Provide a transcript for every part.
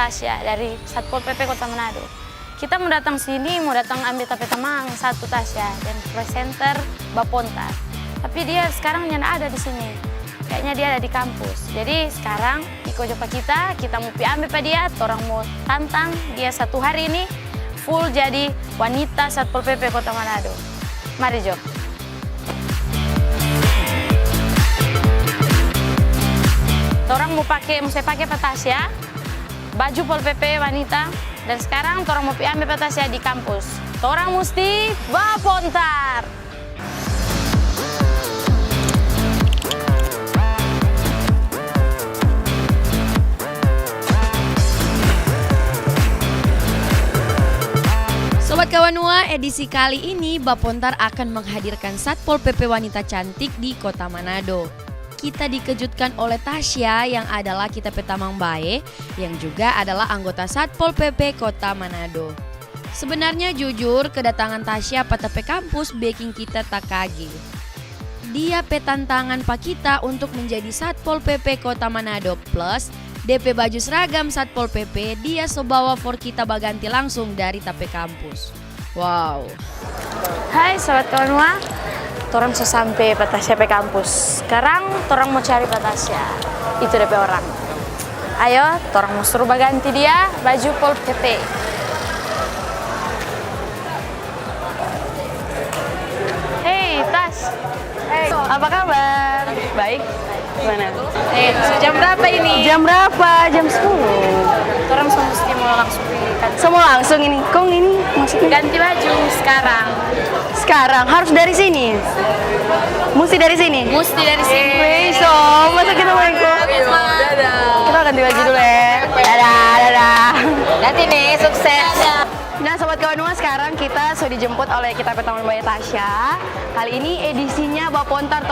Tasya dari Satpol PP Kota Manado. Kita mau datang sini, mau datang ambil tapi tamang satu Tasya dan presenter Bapontar. Tapi dia sekarang nyana ada di sini. Kayaknya dia ada di kampus. Jadi sekarang Iko Jopa kita mau ambil pak dia, orang mau tantang dia satu hari ini full jadi wanita Satpol PP Kota Manado. Mari Jo. Orang mau saya pakai Tasya, baju Pol PP wanita, dan sekarang orang mau ambil Tasya di kampus. Orang mesti Bapontar. Sobat Kawanua, edisi kali ini Bapontar akan menghadirkan Satpol PP wanita cantik di Kota Manado. Kita dikejutkan oleh Tasya yang adalah kita petamang bae yang juga adalah anggota Satpol PP Kota Manado. Sebenarnya jujur kedatangan Tasya pada kampus bikin kita tak kaget. Dia petantangan pak kita untuk menjadi Satpol PP Kota Manado plus DP baju seragam Satpol PP dia bawa for kita baganti langsung dari tape kampus. Wow. Hai Sobat Kawanua. Torang sudah sampai Tasya pe kampus. Sekarang torang mau cari Tasya. Itu DP orang. Ayo, torang mau suruh ganti dia baju Pol PP. Hey Tas, hey. Apa kabar? Baik. Gimana? Jam berapa ini? Jam berapa? Jam 10. Torang mesti mau langsung pilih kan. Semua langsung ini. Kong ini maksudnya? Ganti baju sekarang. Sekarang harus dari sini. Mesti dari sini. Mesti dari sini. Wih, so masa kita mau ikut? Dadah. Kita ganti baju dulu ya. Dadah, dadah. Nanti nih sukses. Nah Sobat Kawanua, sekarang kita sudah dijemput oleh kita pertama Mbak Tasya. Kali ini edisinya Bapontar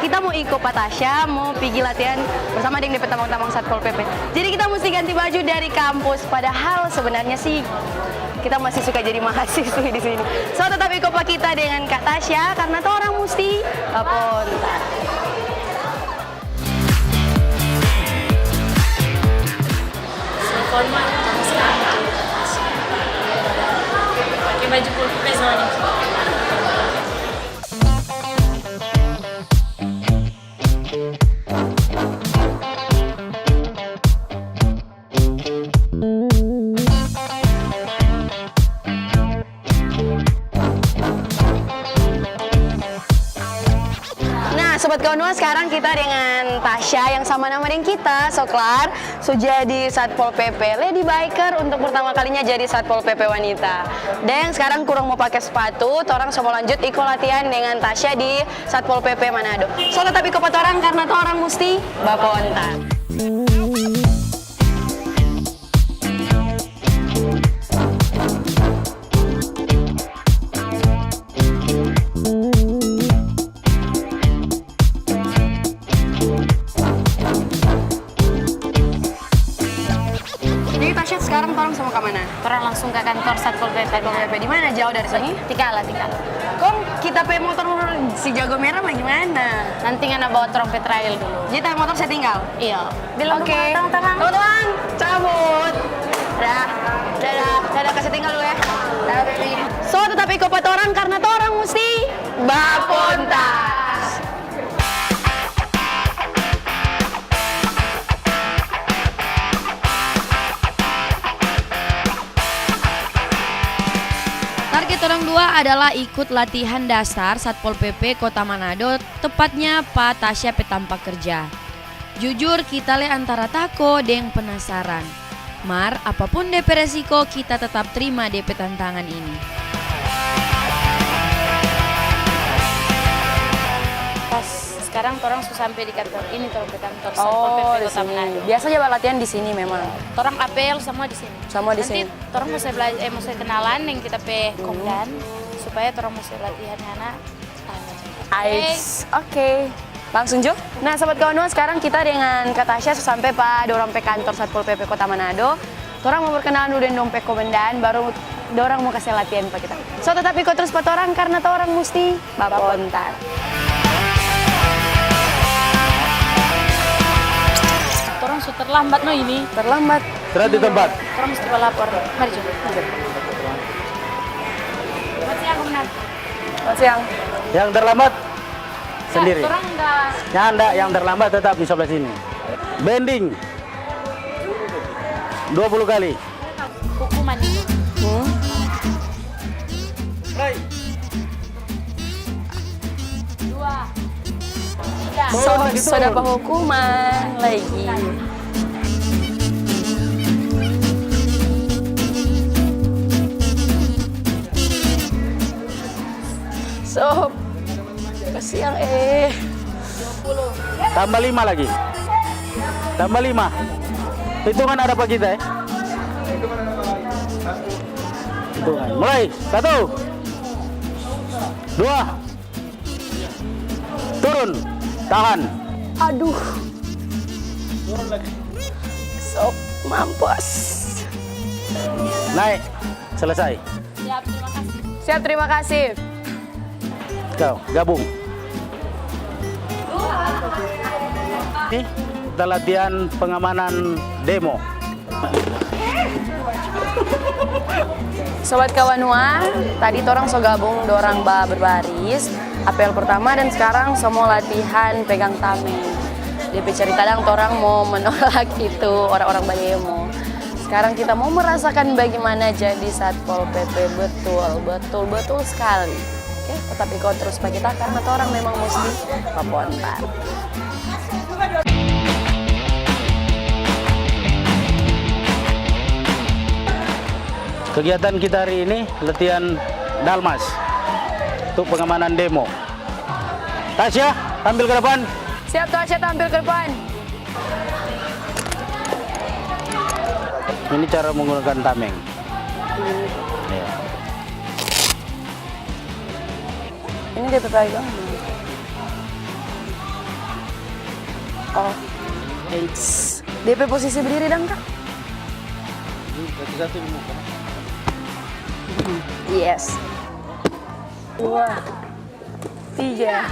kita mau ikut Pak Tasya, mau pergi latihan bersama dengan petamang-tamang Satpol PP. Jadi kita mesti ganti baju dari kampus, padahal sebenarnya sih kita masih suka jadi mahasiswa di sini. So tetap ikut Pak kita dengan Kak Tasya karena orang mesti Bapontar. Baju Pol PP soalnya. Sobat Kawanua, sekarang kita dengan Tasya yang sama nama dengan kita, Soklar, jadi Satpol PP Lady Biker untuk pertama kalinya jadi Satpol PP wanita. Dan sekarang kurang mau pakai sepatu, orang mau lanjut ikut latihan dengan Tasya di Satpol PP Manado. So tetap ikut orang karena orang mesti Bapontar. Sekarang orang sama ke mana? Orang langsung ke kantor Satpol PP. Di mana? Jauh dari sini? Tikala. Kok kita pe motor si Jago Merah bagaimana? Nanti ngana bawa trompet trail dulu. Jadi motor saya tinggal? Iya. Bilang Oke. teman-teman. Teman-teman, cabut. Dadah, kasih tinggal dulu ya. Dadah, baby. So, tetap ikut orang karena orang mesti Bapontar. Target orang dua adalah ikut latihan dasar Satpol PP Kota Manado, tepatnya Pak Tasya petampak kerja. Jujur kita antara tako dan penasaran. Mar, apapun DP resiko kita tetap terima DP tantangan ini. Pas sekarang orang sudah sampai di kantor ini, kantor Satpol PP Kota Manado. Biasa aja latihan di sini memang. Orang apel semua di sini. Semua di sini. Nanti orang mau saya kenalan yang kita pe Komdan supaya orang mau latihan anak. Oke. Langsung Jo. Nah Sobat Kawanua, sekarang kita dengan Kak Tasya sampai pada dorang pe kantor Satpol PP Kota Manado. Orang mau berkenalan dulu dengan dompet komandan, baru orang mau kasih latihan pak kita. So tetap ikut terus pak orang karena orang mesti Bapontar. Orang sudah terlambat no ini. Terlambat. Istirahat di tempat. Orang mesti lapor. Mari coba. Selamat siang, Komandan. Selamat siang. Yang terlambat sendiri. Orang enggak. Yang terlambat tetap di sebelah sini. Bending 20 kali. Hukuman itu. Dua. Tiga. Sudah penghukuman lagi. Sob, kasihan Tambah 5 lagi. Tambah 5. Hitungan ada apa kita ya? Hitungan. Mulai. 1, 2. Turun. Tahan. Aduh. Sob, mampus. Naik. Selesai. Siap, terima kasih. Siap, terima kasih. Kau gabung. Ini kita latihan pengamanan demo. Sobat Kawanua, tadi torang so gabung dorang berbaris, apel pertama dan sekarang semua latihan pegang tameng. DP cerita dang torang mau menolak itu orang-orang bademo. Sekarang kita mau merasakan bagaimana jadi Satpol PP betul sekali. Oke, tetap ikut terus Pak kita karena torang memang mesti Bapontar. Kegiatan kita hari ini latihan Dalmas untuk pengamanan demo. Tasya, tampil ke depan. Siap Tasya, tampil ke depan. Ini cara menggunakan tameng. Ya. Ini DP pegang. Oh, eits. DP posisi berdiri dong Kak. Yes. 2, 3.